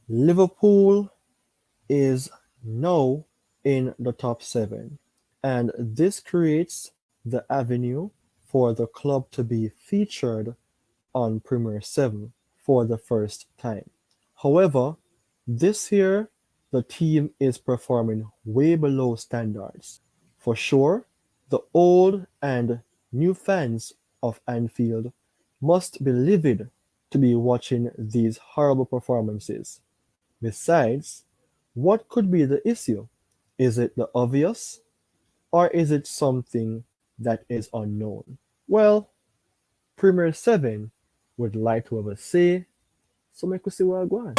Liverpool is now in the top seven, and this creates the avenue for the club to be featured on Premier 7 for the first time. However, this year the team is performing way below standards. For sure, the old and new fans of Anfield must be livid to be watching these horrible performances. Besides, what could be the issue? Is it the obvious, or is it something that is unknown? Well, Premier 7 would like to have a say, so make we see what I go on.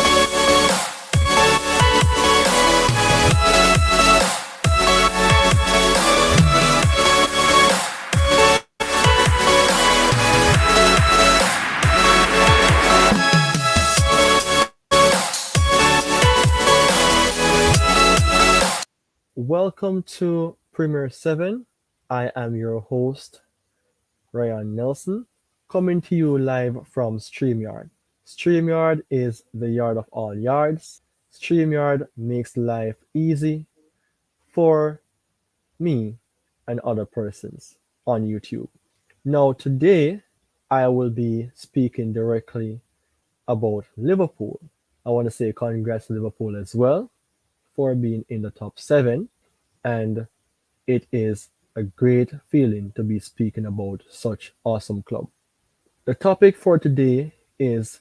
Welcome to Premier 7. I am your host, Ryan Nelson, coming to you live from StreamYard. StreamYard is the yard of all yards. StreamYard makes life easy for me and other persons on YouTube. Now, today, I will be speaking directly about Liverpool. I want to say congrats to Liverpool as well for being in the top seven, and it is a great feeling to be speaking about such awesome club. The topic for today is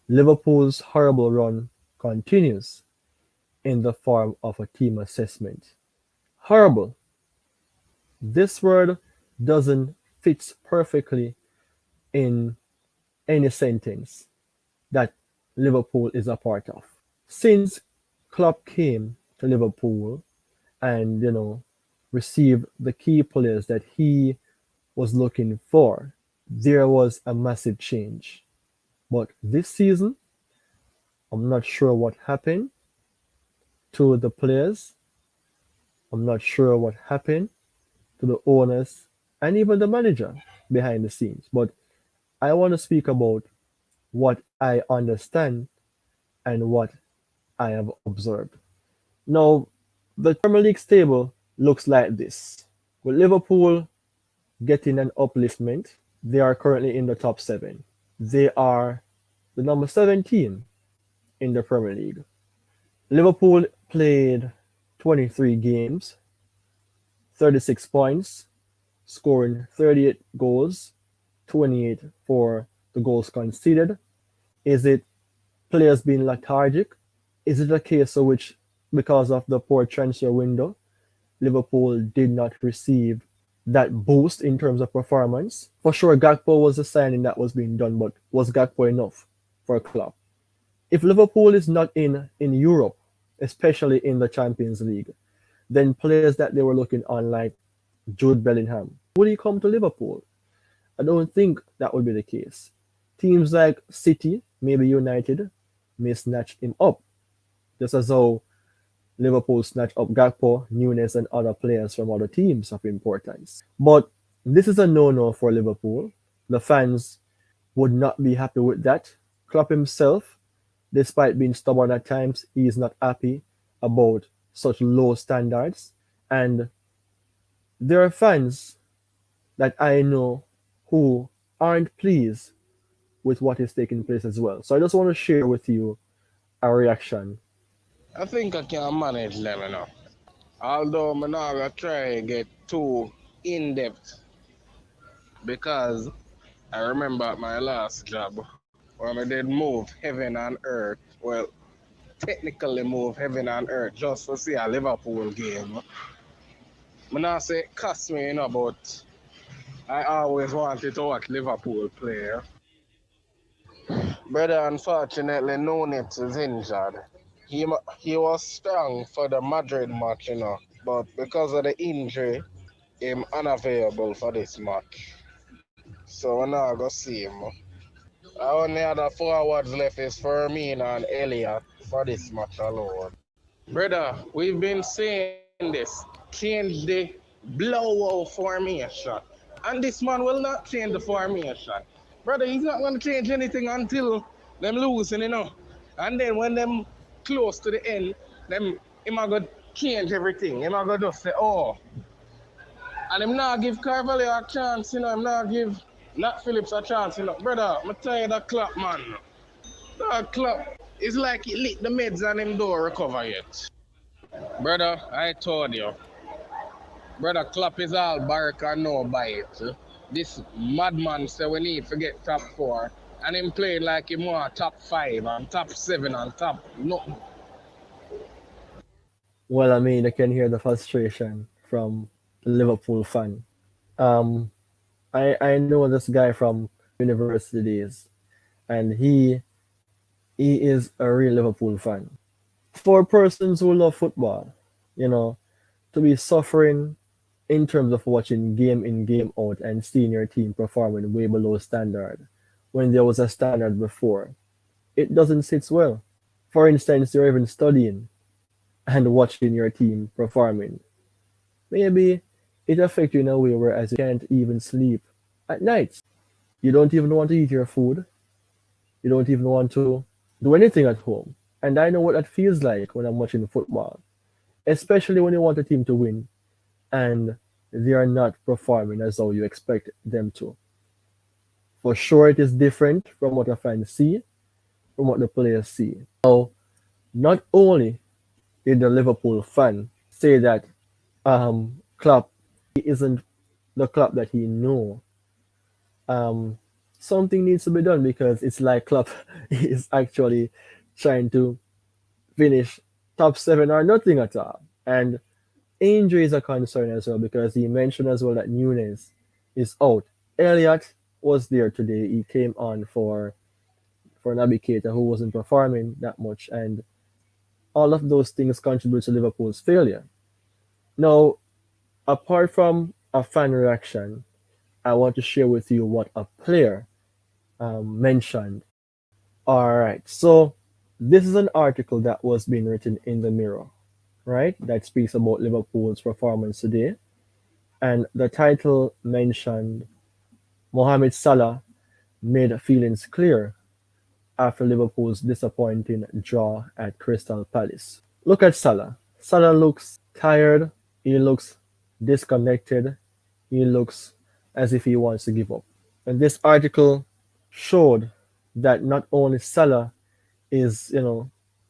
Liverpool's horrible run continues in the form of a team assessment. Horrible. This word doesn't fit perfectly in any sentence that Liverpool is a part of. Since Klopp came to Liverpool and received the key players that he was looking for, there was a massive change. But this season, I'm not sure what happened to the players. I'm not sure what happened to the owners and even the manager behind the scenes. But I want to speak about what I understand and what I have observed. Now, the Premier League table looks like this. With Liverpool getting an upliftment, they are currently in the top seven. They are the number 17 in the Premier League. Liverpool played 23 games, 36 points, scoring 38 goals, 28 for the goals conceded. Is it players being lethargic? Is it a case of which, because of the poor transfer window, Liverpool did not receive that boost in terms of performance? For sure, Gakpo was a signing that was being done, but was Gakpo enough for a club? If Liverpool is not in Europe, especially in the Champions League, then players that they were looking on like Jude Bellingham, would he come to Liverpool? I don't think that would be the case. Teams like City, maybe United, may snatch him up, just as how Liverpool snatched up Gakpo, Nunes, and other players from other teams of importance. But this is a no-no for Liverpool. The fans would not be happy with that. Klopp himself, despite being stubborn at times, he is not happy about such low standards. And there are fans that I know who aren't pleased with what is taking place as well. So I just want to share with you a reaction. I think I can manage them, Although I'm not gonna try to get too in depth because I remember at my last job when I did move heaven and earth. Well, technically move heaven and earth just to see a Liverpool game. I'm not say it cost me, but I always wanted to watch Liverpool play. Brother, unfortunately, Nunes is injured. He was strong for the Madrid match, but because of the injury, him unavailable for this match. So we're not gonna see him. Our only other forwards left is Firmino and Elliott for this match alone. Brother, we've been saying this. Change the blowout formation. And this man will not change the formation. Brother, he's not gonna change anything until them losing, And then when them close to the end, them him a go change everything. Him a go just say, oh, and him not give Carvalho a chance, him not give Nat Phillips a chance, Brother, I'm tired of Klopp, man. That Klopp, it's like he lit the meds and him don't recover yet. Brother, I told you. Brother Klopp is all bark and no bite. This madman say we need to get top four. And him playing like him want top five and top seven and top nothing. Well, I mean, I can hear the frustration from the Liverpool fan. Um, I know this guy from university days, and he is a real Liverpool fan. For persons who love football, you know, to be suffering in terms of watching game in, game out and seeing your team performing way below standard when there was a standard before, it doesn't sit well. For instance, you're even studying and watching your team performing. Maybe it affects you in a way whereas you can't even sleep at night. You don't even want to eat your food. You don't even want to do anything at home. And I know what that feels like when I'm watching football, especially when you want a team to win and they are not performing as though you expect them to. For sure, it is different from what a fan see, from what the players see. Now, not only did the Liverpool fan say that Klopp isn't the Klopp that he know, um, something needs to be done because it's like Klopp is actually trying to finish top seven or nothing at all. And injury is a concern as well because he mentioned as well that Nunes is out. Elliott was there today. He came on for Naby Keita who wasn't performing that much, and all of those things contribute to Liverpool's failure. Now, apart from a fan reaction, I want to share with you what a player mentioned. All right, so this is an article that was being written in the Mirror, right? That speaks about Liverpool's performance today, and the title mentioned Mohamed Salah made feelings clear after Liverpool's disappointing draw at Crystal Palace. Look at Salah. Salah looks tired, he looks disconnected, he looks as if he wants to give up. And this article showed that not only Salah is,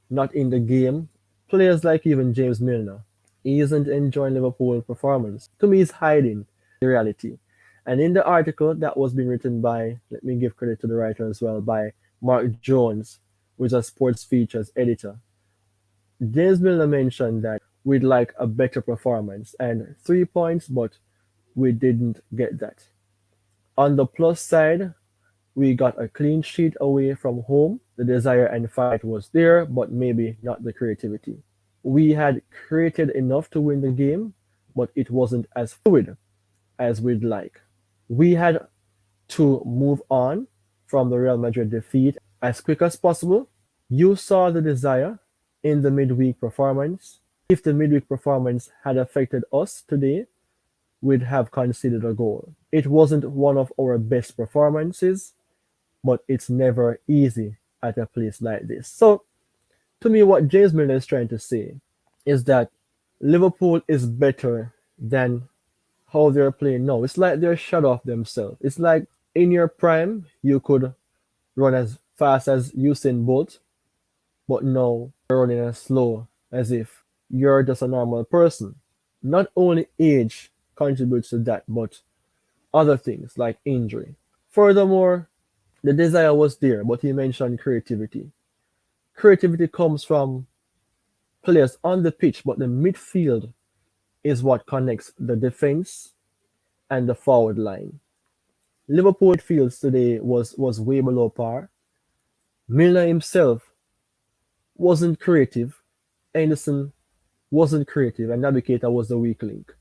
not in the game, players like even James Milner, he isn't enjoying Liverpool performance. To me, he's hiding the reality. And in the article that was being written by, let me give credit to the writer as well, by Mark Jones, who is a sports features editor, James Milner mentioned that we'd like a better performance and 3 points, but we didn't get that. On the plus side, we got a clean sheet away from home. The desire and fight was there, but maybe not the creativity. We had created enough to win the game, but it wasn't as fluid as we'd like. We had to move on from the Real Madrid defeat as quick as possible. You saw the desire in the midweek performance. If the midweek performance had affected us today, we'd have conceded a goal. It wasn't one of our best performances, but it's never easy at a place like this. So, to me, what James Milner is trying to say is that Liverpool is better than how they're playing now. It's like they're shut off themselves. It's like in your prime, you could run as fast as Usain Bolt, but now you're running as slow as if you're just a normal person. Not only age contributes to that, but other things like injury. Furthermore, the desire was there, but he mentioned creativity. Creativity comes from players on the pitch, but the midfield is what connects the defense and the forward line. Liverpool midfield today was way below par. Milner himself wasn't creative. Anderson wasn't creative, and Naby Keita was the weak link.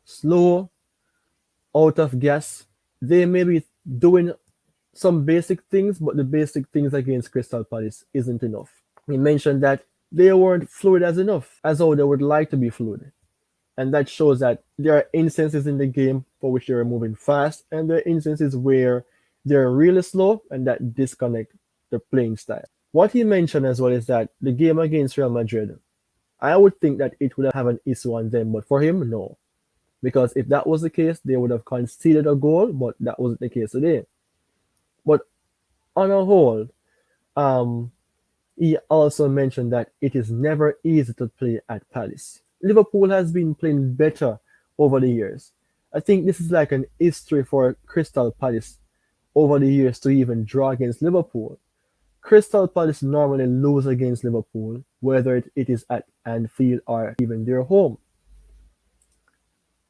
Slow, out of gas. They may be doing some basic things, but the basic things against Crystal Palace isn't enough. He mentioned that they weren't fluid as enough, as how they would like to be fluid. And that shows that there are instances in the game for which they're moving fast, and there are instances where they're really slow and that disconnect the playing style. What he mentioned as well is that the game against Real Madrid, I would think that it would have an issue on them, but for him, no. Because if that was the case, they would have conceded a goal, but that wasn't the case today. But on a whole, um, he also mentioned that it is never easy to play at Palace. Liverpool has been playing better over the years. I think this is like an history for Crystal Palace over the years to even draw against Liverpool. Crystal Palace normally lose against Liverpool, whether it is at Anfield or even their home.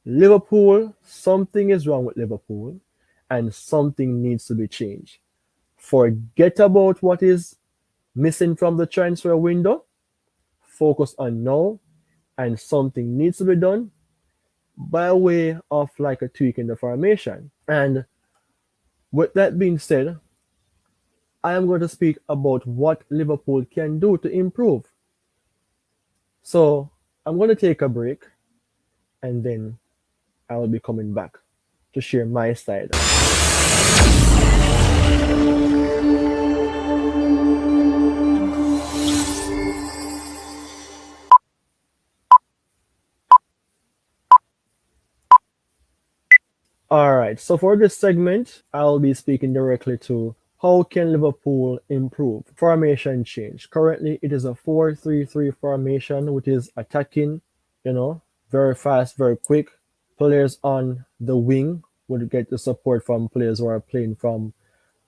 Liverpool, something is wrong with Liverpool, and something needs to be changed. Forget about what is missing from the transfer window, focus on now, and something needs to be done by way of like a tweak in the formation. And with that being said, I am going to speak about what Liverpool can do to improve. So I'm going to take a break and then I will be coming back to share my side. All right, so for this segment, I'll be speaking directly to how can Liverpool improve? Formation change. Currently, it is a 4-3-3 formation, which is attacking, you know, very fast, very quick. Players on the wing would get the support from players who are playing from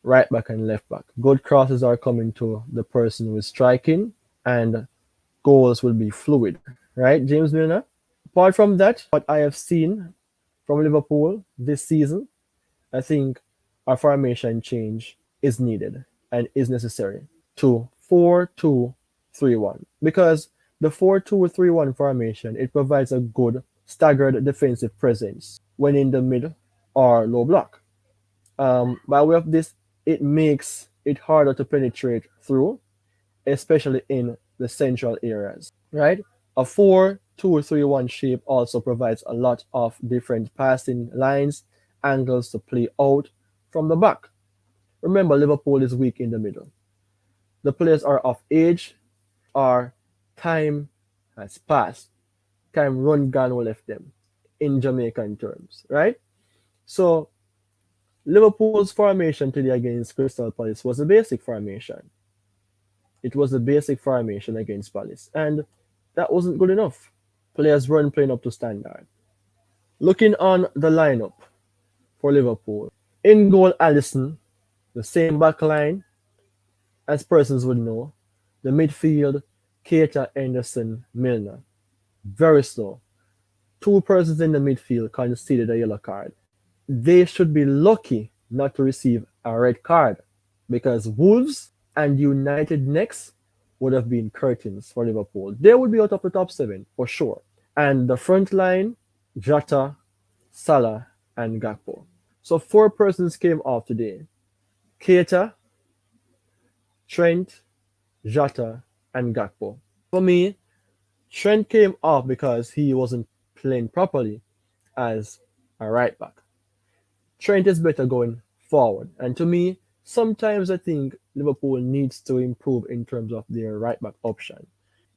right back and left back. Good crosses are coming to the person who is striking, and goals will be fluid, right, James Milner? Apart from that, what I have seen from Liverpool this season, I think a formation change is needed and is necessary to 4-2-3-1 because the 4-2-3-1 formation it provides a good staggered defensive presence when in the mid or low block. By way of this, it makes it harder to penetrate through, especially in the central areas, right? A 4-2-3-1 shape also provides a lot of different passing lines, angles to play out from the back. Remember, Liverpool is weak in the middle. The players are of age or time has passed. Time run gone left them in Jamaican terms, right? So Liverpool's formation today against Crystal Palace was a basic formation. It was a basic formation against Palace, and that wasn't good enough. Players weren't playing up to standard. Looking on the lineup for Liverpool, in goal, Alisson, the same back line as persons would know. The midfield, Keita, Anderson, Milner. Very slow. Two persons in the midfield conceded a yellow card. They should be lucky not to receive a red card because Wolves and United next would have been curtains for Liverpool. They would be out of the top seven for sure. And the front line, Jota, Salah, and Gakpo. So four persons came off today. Keita, Trent, Jota, and Gakpo. For me, Trent came off because he wasn't playing properly as a right back. Trent is better going forward. And to me, sometimes I think Liverpool needs to improve in terms of their right back option.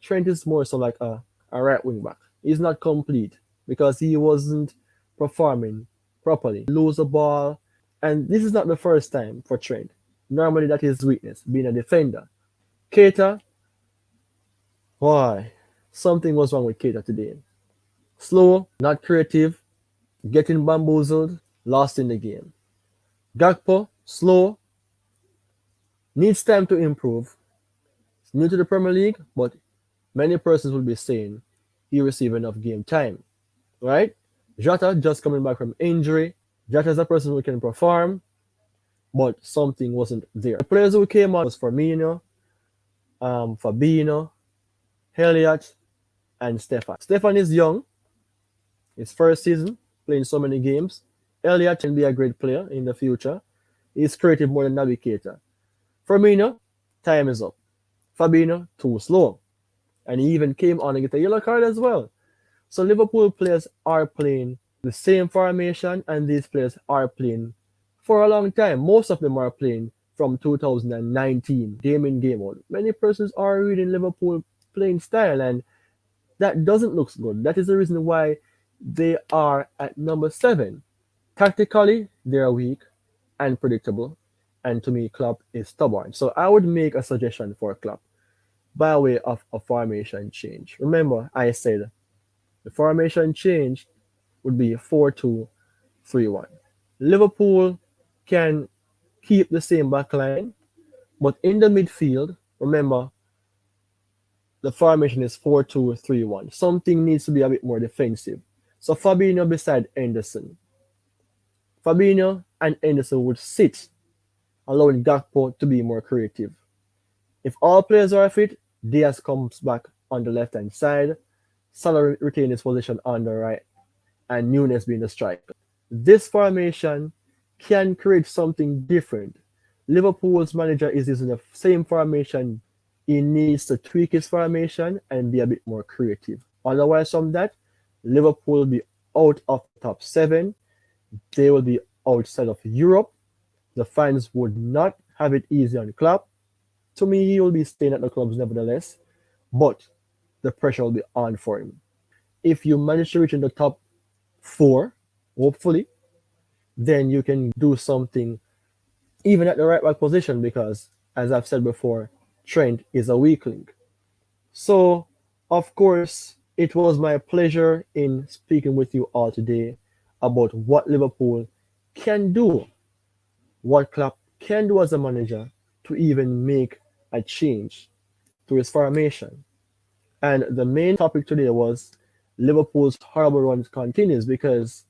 Trent is more so like a right wing back. He's not complete because he wasn't performing properly. Lose the ball. And this is not the first time for Trent. Normally that is his weakness, being a defender. Keita, why? Something was wrong with Keita today. Slow, not creative, getting bamboozled, lost in the game. Gakpo, slow, needs time to improve. He's new to the Premier League, but many persons will be saying he received enough game time, right? Jota just coming back from injury. Jota is a person who can perform, but something wasn't there. The players who came on was Firmino, Fabinho, Elliott, and Stefan. Stefan is young. His first season, playing so many games. Elliott can be a great player in the future. He's creative more than Naby Keita. Firmino, time is up. Fabinho, too slow. And he even came on and get a yellow card as well. So Liverpool players are playing the same formation and these players are playing for a long time. Most of them are playing from 2019, game in, game out. Many persons are reading Liverpool playing style, and that doesn't look good. That is the reason why they are at number 7. Tactically, they are weak and predictable, and to me, Klopp is stubborn. So I would make a suggestion for Klopp by way of a formation change. Remember, I said the formation change would be 4-2-3-1. Liverpool can keep the same back line, but in the midfield, remember, the formation is 4-2-3-1. Something needs to be a bit more defensive. So Fabinho beside Henderson. Fabinho and Henderson would sit, allowing Gakpo to be more creative. If all players are fit, Diaz comes back on the left hand side, Salah retains his position on the right, and Nunes being the striker. This formation can create something different. Liverpool's manager is using the same formation. He needs to tweak his formation and be a bit more creative. Otherwise, from that, Liverpool will be out of the top 7. They will be outside of Europe. The fans would not have it easy on Klopp. To me, he will be staying at the clubs nevertheless, but the pressure will be on for him. If you manage to reach in the top 4, hopefully, then you can do something even at the right back position because, as I've said before, Trent is a weak link. So, of course, it was my pleasure in speaking with you all today about what Liverpool can do, what Klopp can do as a manager to even make a change to his formation. And the main topic today was Liverpool's horrible run continues because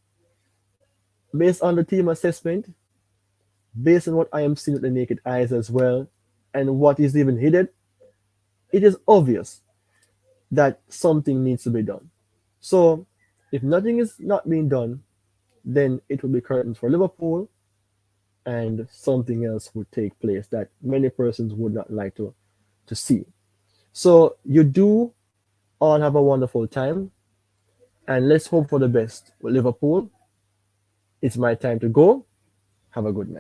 based on the team assessment, based on what I am seeing with the naked eyes as well, and what is even hidden, it is obvious that something needs to be done. So, if nothing is not being done, then it will be curtains for Liverpool, and something else would take place that many persons would not like to see. So, you do all have a wonderful time, and let's hope for the best with Liverpool. It's my time to go. Have a good night.